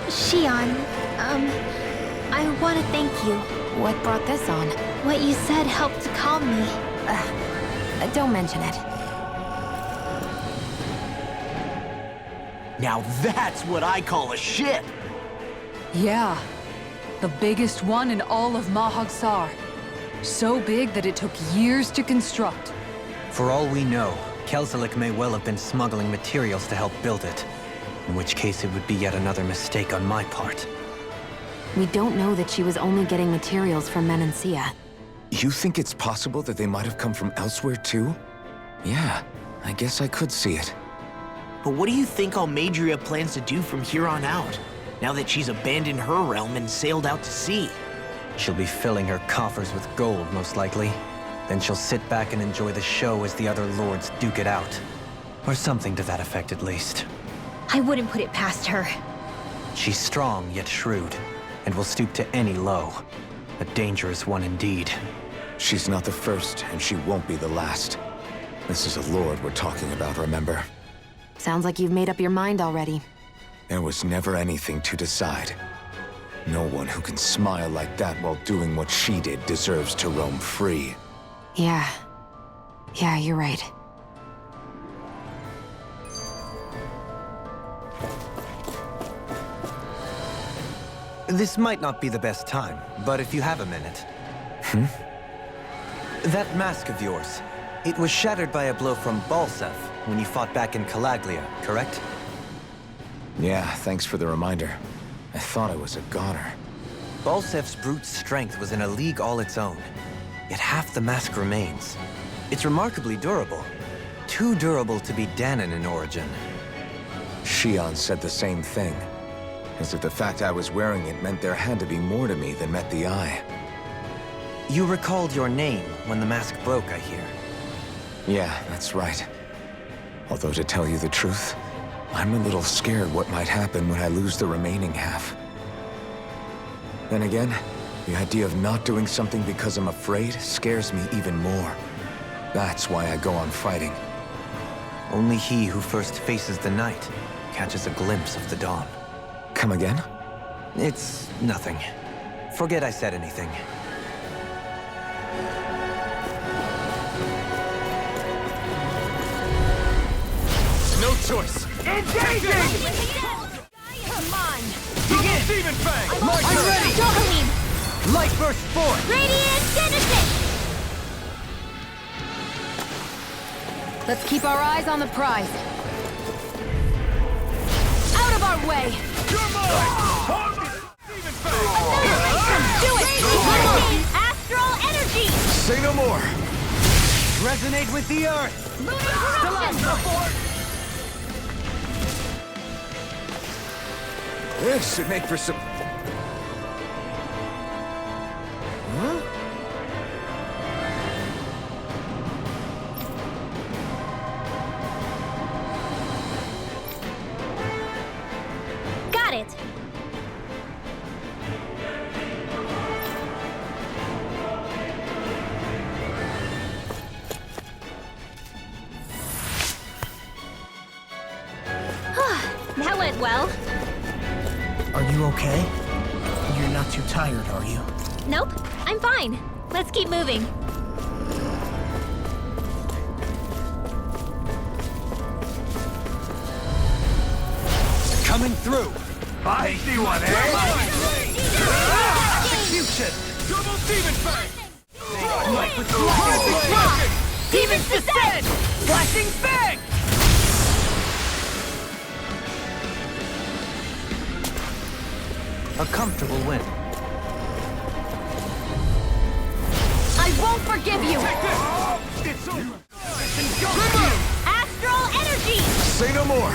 Speaker 4: Shionne, I want to thank you.
Speaker 6: What brought this on?
Speaker 4: What you said helped to calm me.
Speaker 6: Don't mention it.
Speaker 5: Now that's what I call a ship!
Speaker 2: Yeah. The biggest one in all of Mahag Saar. So big that it took years to construct.
Speaker 1: For all we know, Kelzelik may well have been smuggling materials to help build it. In which case it would be yet another mistake on my part.
Speaker 6: We don't know that she was only getting materials from Menancia.
Speaker 3: You think it's possible that they might have come from elsewhere too? Yeah, I guess I could see it.
Speaker 5: But what do you think Almeidrea plans to do from here on out, now that she's abandoned her realm and sailed out to sea?
Speaker 1: She'll be filling her coffers with gold, most likely. Then she'll sit back and enjoy the show as the other lords duke it out. Or something to that effect, at least.
Speaker 4: I wouldn't put it past her.
Speaker 1: She's strong, yet shrewd, and will stoop to any low. A dangerous one indeed.
Speaker 3: She's not the first, and she won't be the last. This is a lord we're talking about, remember?
Speaker 6: Sounds like you've made up your mind already.
Speaker 3: There was never anything to decide. No one who can smile like that while doing what she did deserves to roam free.
Speaker 6: Yeah, you're right.
Speaker 1: This might not be the best time, but if you have a minute. That mask of yours, it was shattered by a blow from Balsef when you fought back in Calaglia, correct?
Speaker 3: Yeah, thanks for the reminder. I thought I was a goner.
Speaker 1: Balsef's brute strength was in a league all its own, yet half the mask remains. It's remarkably durable. Too durable to be Dahnan in origin.
Speaker 3: Shionne said the same thing. As if the fact I was wearing it meant there had to be more to me than met the eye.
Speaker 1: You recalled your name when the mask broke, I hear.
Speaker 3: Yeah, that's right. Although to tell you the truth, I'm a little scared what might happen when I lose the remaining half. Then again, the idea of not doing something because I'm afraid scares me even more. That's why I go on fighting.
Speaker 1: Only he who first faces the night catches a glimpse of the dawn.
Speaker 3: Come again?
Speaker 1: It's nothing. Forget I said anything.
Speaker 3: No choice!
Speaker 4: Engaging! Come on! Begin!
Speaker 3: Demon Fang!
Speaker 4: I'm ready! Daunting!
Speaker 1: Light burst forth!
Speaker 4: Radiant Genesis!
Speaker 6: Let's keep our eyes on the prize. Out of our way!
Speaker 3: You're mine! Demon Fang!
Speaker 4: Do it! Radiant Astral Energy!
Speaker 3: Say no more!
Speaker 1: Resonate with the earth!
Speaker 4: Lunar Corruption!
Speaker 3: This should make for some... Huh?
Speaker 4: Got it! That went well.
Speaker 5: Are you okay? You're not too tired, are you?
Speaker 4: Nope, I'm fine. Let's keep moving.
Speaker 1: Coming through!
Speaker 7: I see one,
Speaker 1: Execution!
Speaker 7: Double demon fang!
Speaker 4: Demons descend!
Speaker 7: Flashing fang!
Speaker 1: A comfortable win.
Speaker 4: I won't forgive you!
Speaker 7: It's over!
Speaker 4: Astral energy!
Speaker 3: Say no more!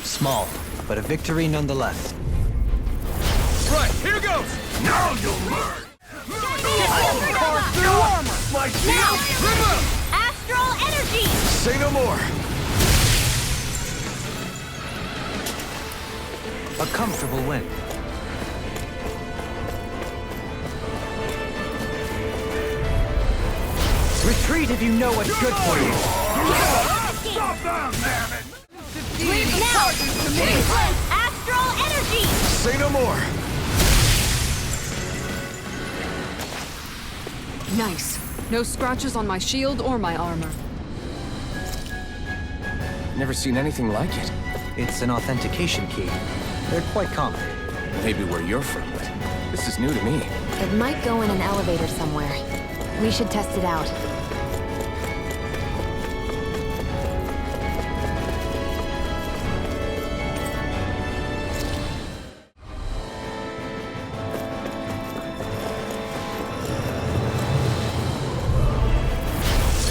Speaker 1: Small, but a victory nonetheless.
Speaker 7: Right, here goes! Now you'll learn!
Speaker 4: Through armor!
Speaker 7: My shield! Remove!
Speaker 4: Astral energy!
Speaker 3: Say no more!
Speaker 1: A comfortable win. Retreat if you know what's good for you.
Speaker 7: Stop them, damn it!
Speaker 4: Now! Astral energy!
Speaker 3: Say no more!
Speaker 2: Nice. No scratches on my shield or my armor.
Speaker 3: Never seen anything like it.
Speaker 1: It's an authentication key. They're quite common.
Speaker 3: Maybe where you're from, but this is new to me.
Speaker 6: It might go in an elevator somewhere. We should test it out.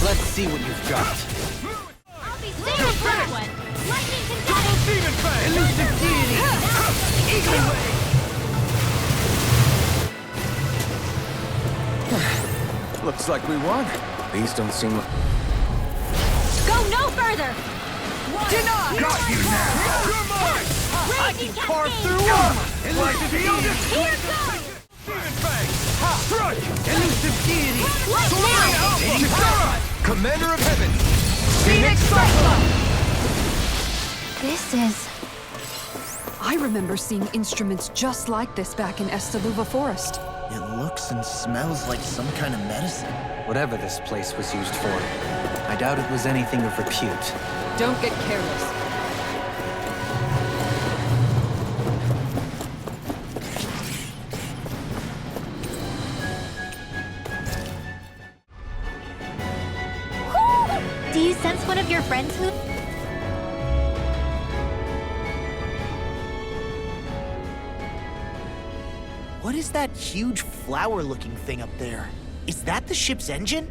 Speaker 1: Let's see what you've got.
Speaker 4: I'll be safe with that one! Lightning
Speaker 7: Double
Speaker 4: confetti!
Speaker 7: demon fang!
Speaker 1: Elusive deity! Eagle Ray!
Speaker 3: Looks like we won. These don't seem...
Speaker 4: Go no further!
Speaker 2: Deny!
Speaker 7: Got you now! You're mine!
Speaker 4: I can
Speaker 1: Carve through armor!
Speaker 7: Elusive deity!
Speaker 4: Here goes!
Speaker 7: Demon fang! Strike!
Speaker 1: Elusive deity!
Speaker 4: Right now!
Speaker 7: Kisara!
Speaker 3: Commander of Heaven!
Speaker 2: Phoenix Cyclone!
Speaker 6: This is...
Speaker 2: I remember seeing instruments just like this back in Estaluva Forest.
Speaker 5: It looks and smells like some kind of medicine.
Speaker 1: Whatever this place was used for, I doubt it was anything of repute.
Speaker 2: Don't get careless.
Speaker 4: Do you sense one of your friends who...
Speaker 5: What is that huge flower-looking thing up there? Is that the ship's engine?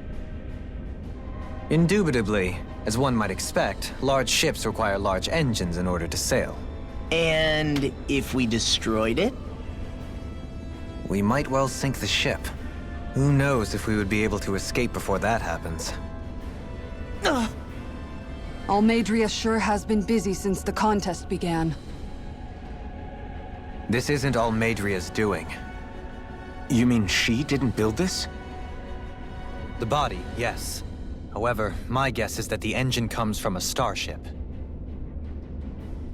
Speaker 1: Indubitably, as one might expect, large ships require large engines in order to sail.
Speaker 5: And if we destroyed it?
Speaker 1: We might well sink the ship. Who knows if we would be able to escape before that happens.
Speaker 2: Almeidrea sure has been busy since the contest began.
Speaker 1: This isn't Almeidrea's doing.
Speaker 3: You mean she didn't build this?
Speaker 1: The body, yes. However, my guess is that the engine comes from a starship.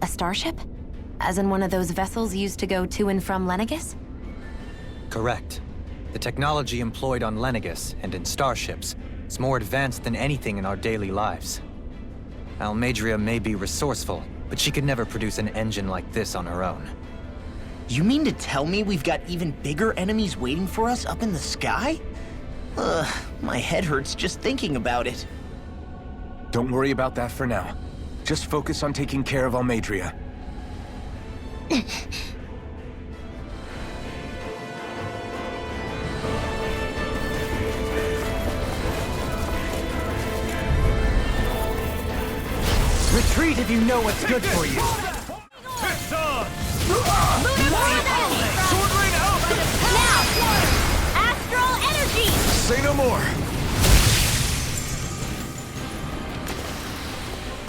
Speaker 6: a starship? As in one of those vessels used to go to and from Lenegis?
Speaker 1: Correct. The technology employed on Lenegis and in starships is more advanced than anything in our daily lives. Almeidrea may be resourceful, but she could never produce an engine like this on her own.
Speaker 5: You mean to tell me we've got even bigger enemies waiting for us up in the sky? Ugh, my head hurts just thinking about it.
Speaker 3: Don't worry about that for now. Just focus on taking care of Almeidrea.
Speaker 1: Retreat if you know what's good for you!
Speaker 7: It's on!
Speaker 4: Sword Rain out! Now! Astral energy!
Speaker 3: Say no more!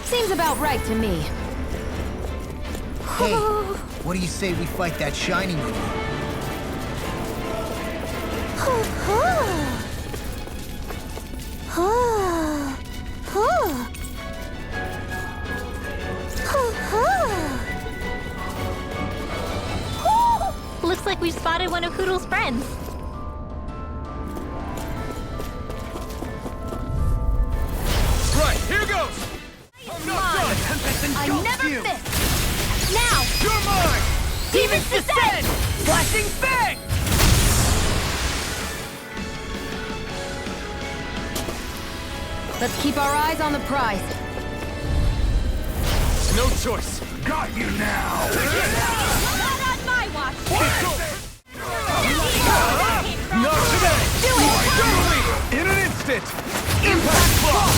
Speaker 6: Seems about right to me.
Speaker 9: Hey, what do you say we fight that shiny movie?
Speaker 4: like we've spotted one of Hoodle's friends.
Speaker 3: Right, here goes! I'm not done!
Speaker 4: I never miss! Now!
Speaker 3: You're mine!
Speaker 4: Demons descend!
Speaker 7: Flashing fang!
Speaker 2: Let's keep our eyes on the prize.
Speaker 3: No choice. Got you now!
Speaker 4: Not on my watch!
Speaker 3: Not today!
Speaker 4: Do it!
Speaker 3: Totally! In an instant! Impact block!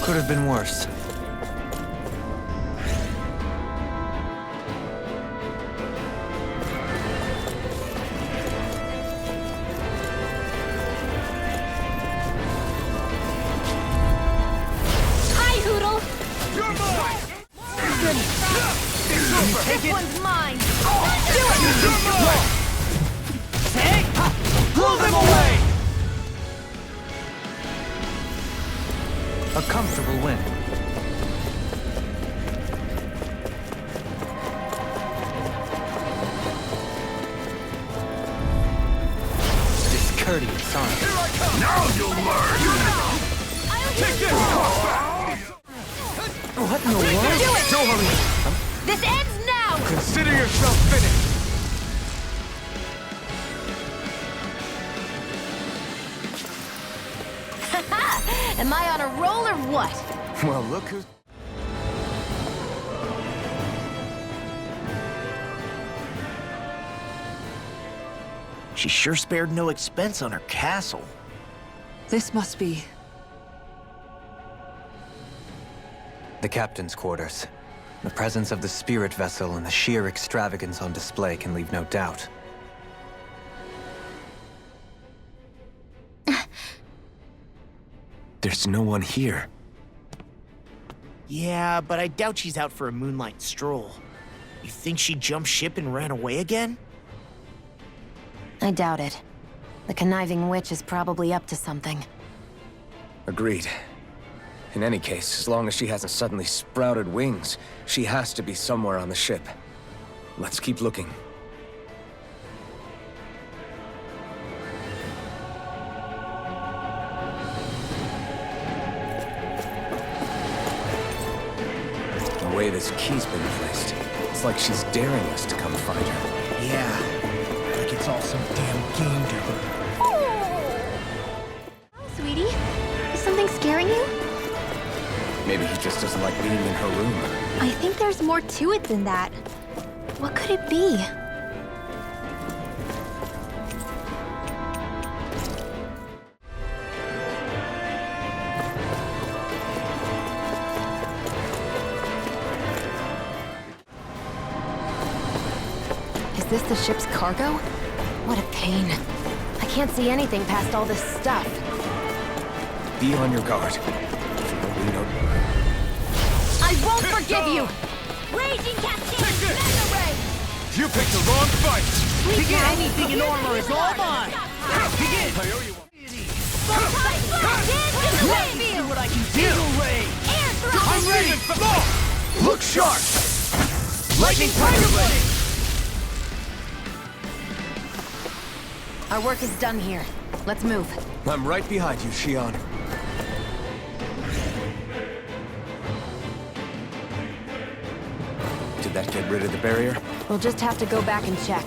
Speaker 1: Could have been worse.
Speaker 4: Hi, Hoodle!
Speaker 3: You're mine!
Speaker 4: This one's mine!
Speaker 3: You're mine!
Speaker 7: Blow them away!
Speaker 1: A comfortable win. Discourteous, Saar.
Speaker 3: Now you'll learn! Take this!
Speaker 1: What in the world?
Speaker 4: Do it!
Speaker 3: Don't hurry!
Speaker 4: This ends now!
Speaker 3: Consider yourself finished!
Speaker 4: Am I on a roll or what?
Speaker 3: Well, look who's...
Speaker 5: She sure spared no expense on her castle.
Speaker 2: This must be...
Speaker 1: The captain's quarters. The presence of the spirit vessel and the sheer extravagance on display can leave no doubt.
Speaker 3: There's no one here.
Speaker 5: Yeah, but I doubt she's out for a moonlight stroll. You think she jumped ship and ran away again?
Speaker 6: I doubt it. The conniving witch is probably up to something.
Speaker 3: Agreed. In any case, as long as she hasn't suddenly sprouted wings, she has to be somewhere on the ship. Let's keep looking. The way this key's been placed, it's like she's daring us to come find her.
Speaker 9: Yeah, like it's all some damn game to her.
Speaker 4: Oh, sweetie. Is something scaring you?
Speaker 3: Maybe he just doesn't like being in her room.
Speaker 4: I think there's more to it than that. What could it be?
Speaker 6: Is this the ship's cargo? What a pain. I can't see anything past all this stuff.
Speaker 3: Be on your guard.
Speaker 4: I won't forgive you! Raging Cascade! Mega Ray!
Speaker 3: You picked the wrong fight!
Speaker 4: Begin
Speaker 9: anything in armor is all mine!
Speaker 3: Begin! I owe you one.
Speaker 9: See what I can do!
Speaker 3: I'm ready! Look sharp! Lightning Tiger Blade!
Speaker 6: Our work is done here. Let's move.
Speaker 3: I'm right behind you, Shionne. Did that get rid of the barrier?
Speaker 6: We'll just have to go back and check.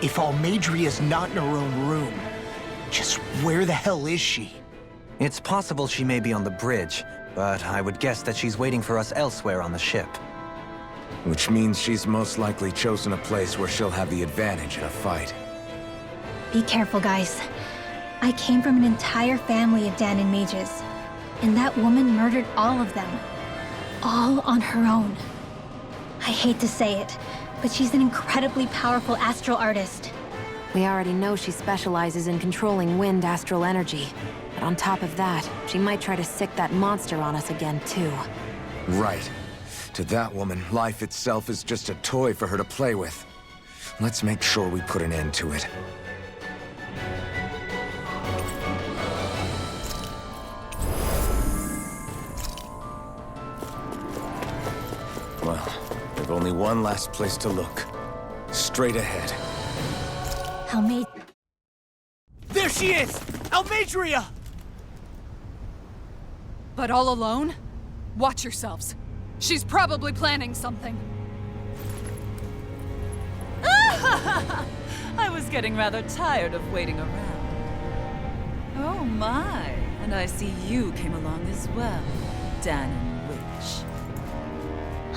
Speaker 5: If Almeidrea's not in her own room, just where the hell is she?
Speaker 1: It's possible she may be on the bridge, but I would guess that she's waiting for us elsewhere on the ship.
Speaker 3: Which means she's most likely chosen a place where she'll have the advantage in a fight.
Speaker 4: Be careful, guys. I came from an entire family of Dahnan mages. And that woman murdered all of them. All on her own. I hate to say it, but she's an incredibly powerful astral artist.
Speaker 6: We already know she specializes in controlling wind astral energy. But on top of that, she might try to sick that monster on us again, too.
Speaker 3: Right. To that woman, life itself is just a toy for her to play with. Let's make sure we put an end to it. Well, we've only one last place to look. Straight ahead.
Speaker 9: There she is! Almeidrea!
Speaker 2: But all alone? Watch yourselves. She's probably planning something.
Speaker 8: I was getting rather tired of waiting around. Oh my, and I see you came along as well, Dahnan Witch.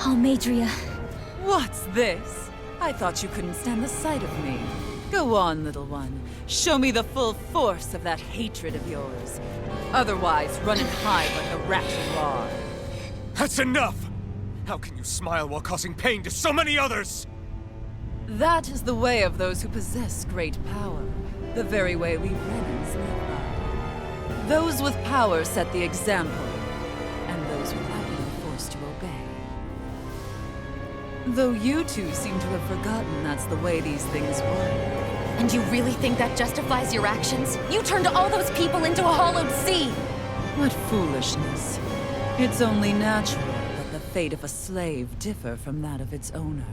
Speaker 4: Almeidrea.
Speaker 8: What's this? I thought you couldn't stand the sight of me. Go on, little one. Show me the full force of that hatred of yours. Otherwise, run and hide like the rat you are.
Speaker 10: That's enough! How can you smile while causing pain to so many others?
Speaker 8: That is the way of those who possess great power. The very way we Renans live by. Those with power set the example, and those without it are forced to obey. Though you two seem to have forgotten that's the way these things work.
Speaker 6: And you really think that justifies your actions? You turned all those people into a hollowed sea!
Speaker 8: What foolishness. It's only natural that the fate of a slave differ from that of its owner.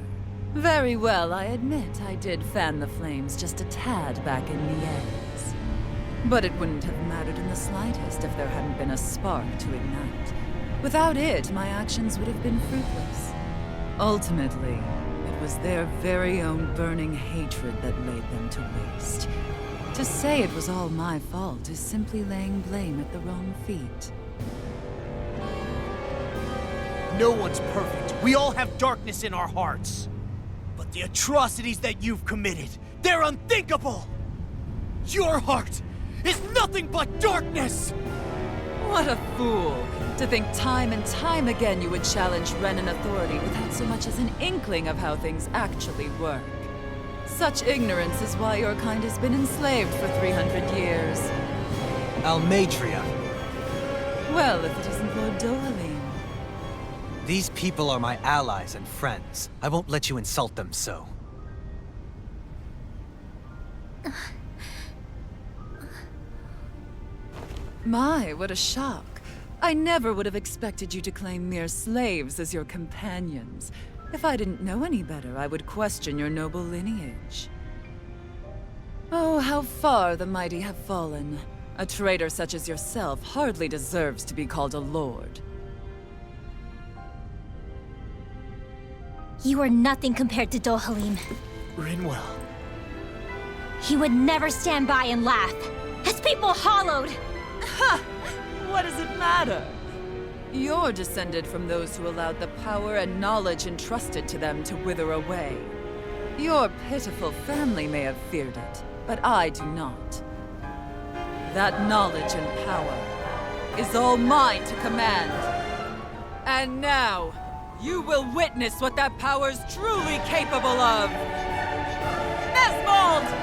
Speaker 8: Very well, I admit I did fan the flames just a tad back in Niez. But it wouldn't have mattered in the slightest if there hadn't been a spark to ignite. Without it, my actions would have been fruitless. Ultimately, it was their very own burning hatred that laid them to waste. To say it was all my fault is simply laying blame at the wrong feet.
Speaker 9: No one's perfect. We all have darkness in our hearts. But the atrocities that you've committed, they're unthinkable! Your heart is nothing but darkness!
Speaker 8: What a fool! To think time and time again you would challenge Renan authority without so much as an inkling of how things actually work. Such ignorance is why your kind has been enslaved for 300 years.
Speaker 1: Almeidrea.
Speaker 8: Well, if it isn't Lord Dohalim.
Speaker 1: These people are my allies and friends. I won't let you insult them so.
Speaker 8: My, what a shock. I never would have expected you to claim mere slaves as your companions. If I didn't know any better, I would question your noble lineage. Oh, how far the mighty have fallen. A traitor such as yourself hardly deserves to be called a lord.
Speaker 4: You are nothing compared to Dohalim.
Speaker 9: Rinwell.
Speaker 4: He would never stand by and laugh. His people hollowed!
Speaker 8: Ha! What does it matter? You're descended from those who allowed the power and knowledge entrusted to them to wither away. Your pitiful family may have feared it, but I do not. That knowledge and power is all mine to command. And now, you will witness what that power's truly capable of! Nesmold!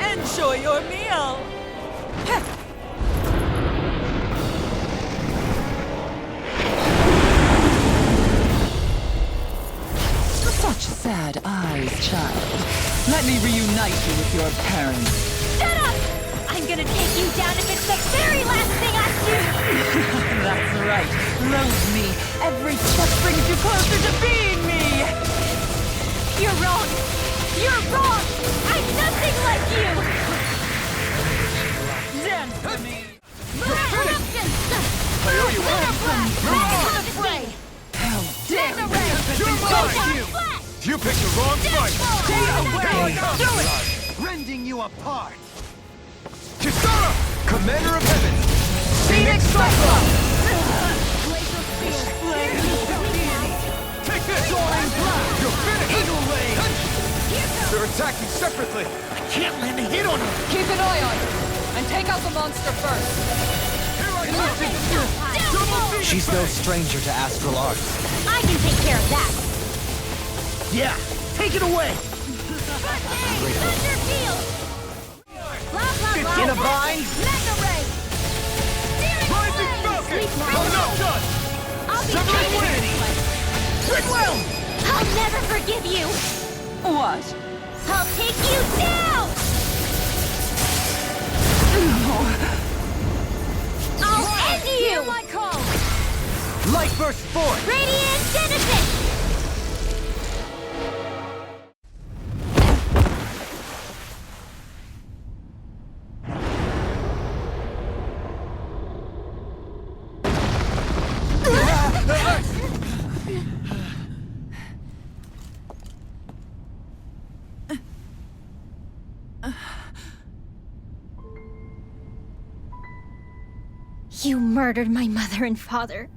Speaker 8: Enjoy your meal! Such sad eyes, child. Let me reunite you with your parents.
Speaker 4: Shut up! I'm gonna take you down if it's the very last thing I do!
Speaker 8: That's right. Loathe me. Every step brings you closer to being me!
Speaker 4: You're wrong! You're wrong! I'm nothing like you!
Speaker 8: Dance for me!
Speaker 4: I owe you one!
Speaker 8: How dare you!
Speaker 4: Flash!
Speaker 10: You picked the wrong fight!
Speaker 1: Stay away! Do it! Rending you apart!
Speaker 10: Kisara! Commander of Heaven!
Speaker 1: Phoenix Cyclone!
Speaker 10: Take this! You're finished!
Speaker 1: Eagle Ray!
Speaker 10: They're attacking separately!
Speaker 9: I can't land a hit on her!
Speaker 11: Keep an eye on her, and take out the monster first.
Speaker 10: Here I come! Double feet!
Speaker 1: She's no stranger to astral arts.
Speaker 4: I can take care of that.
Speaker 9: Yeah, take it away!
Speaker 4: Thunder field! Blah, blah, blah.
Speaker 9: In a bind?
Speaker 4: Mega ray!
Speaker 10: Rising Falcon!
Speaker 4: Sweet
Speaker 10: Coming up done!
Speaker 4: I'll be
Speaker 10: Severing
Speaker 4: patient.
Speaker 9: Goodwill!
Speaker 4: I'll never forgive you!
Speaker 11: What?
Speaker 4: I'll take you down! I'll end you! Hear my call!
Speaker 1: Light burst forth!
Speaker 4: Radiant Genesis! You murdered my mother and father.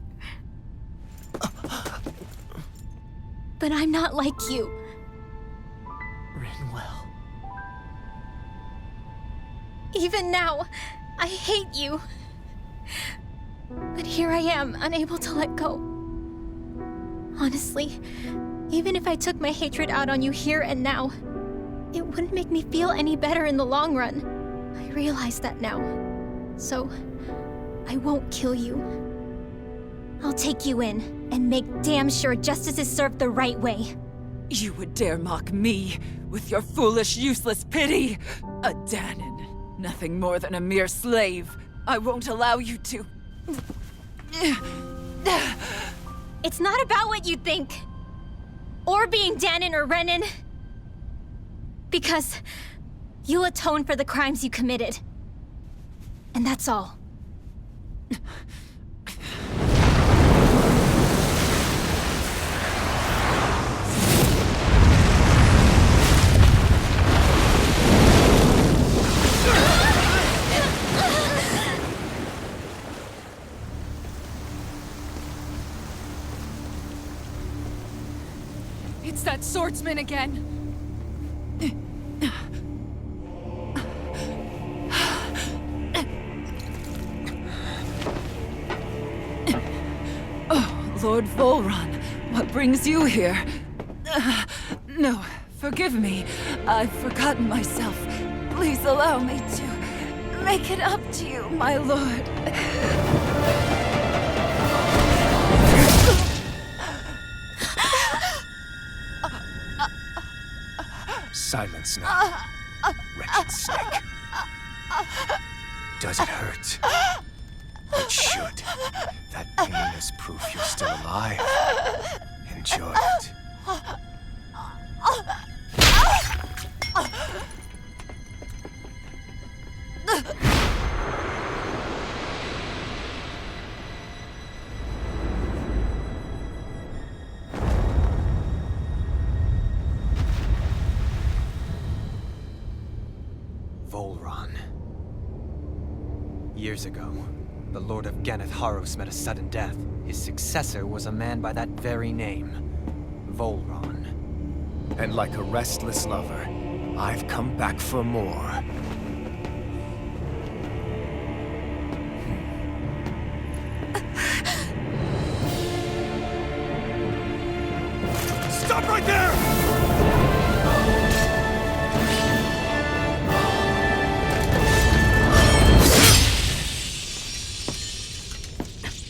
Speaker 4: But I'm not like you.
Speaker 9: Rinwell.
Speaker 4: Even now, I hate you. But here I am, unable to let go. Honestly, even if I took my hatred out on you here and now, it wouldn't make me feel any better in the long run. I realize that now. So, I won't kill you. I'll take you in and make damn sure justice is served the right way.
Speaker 8: You would dare mock me with your foolish, useless pity? A Dahnan, nothing more than a mere slave. I won't allow you to...
Speaker 4: It's not about what you think. Or being Dahnan or Renan. Because you'll atone for the crimes you committed. And that's all.
Speaker 11: It's that swordsman again.
Speaker 8: Lord Volron, what brings you here? No, forgive me. I've forgotten myself. Please allow me to make it up to you, my lord.
Speaker 3: Silence now, wretched snake. Does it hurt? It should. That pain is proof you're still alive. Enjoy it.
Speaker 1: Volron. Years ago, the Lord of Geneth Haros met a sudden death. His successor was a man by that very name, Volron.
Speaker 3: And like a restless lover, I've come back for more.
Speaker 10: Stop right there!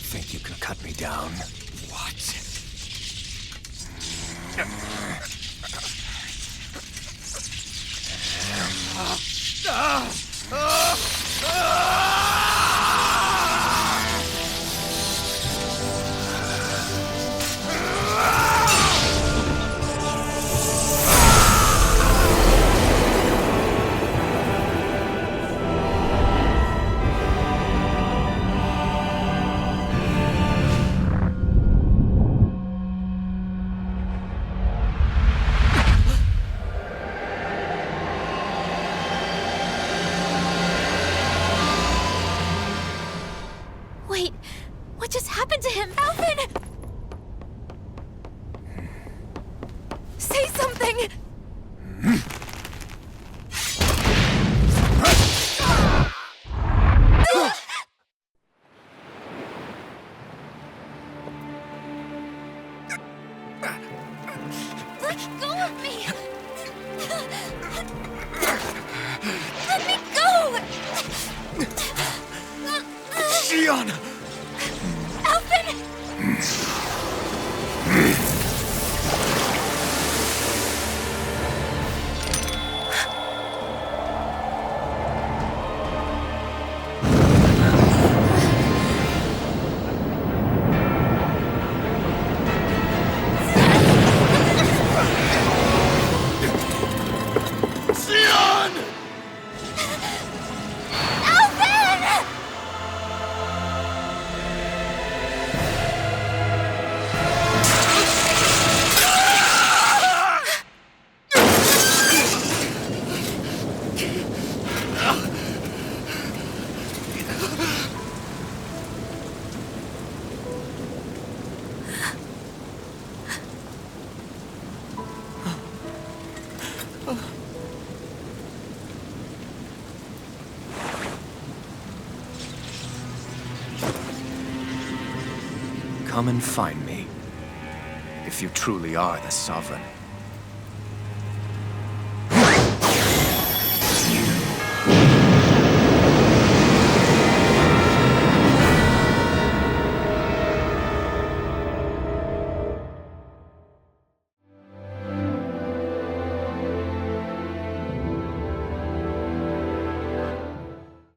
Speaker 3: Think you can cut me down? What?
Speaker 4: Let go of me! Let me go!
Speaker 10: Shionne!
Speaker 4: Elfin!
Speaker 3: Come and find me, if you truly are the Sovereign.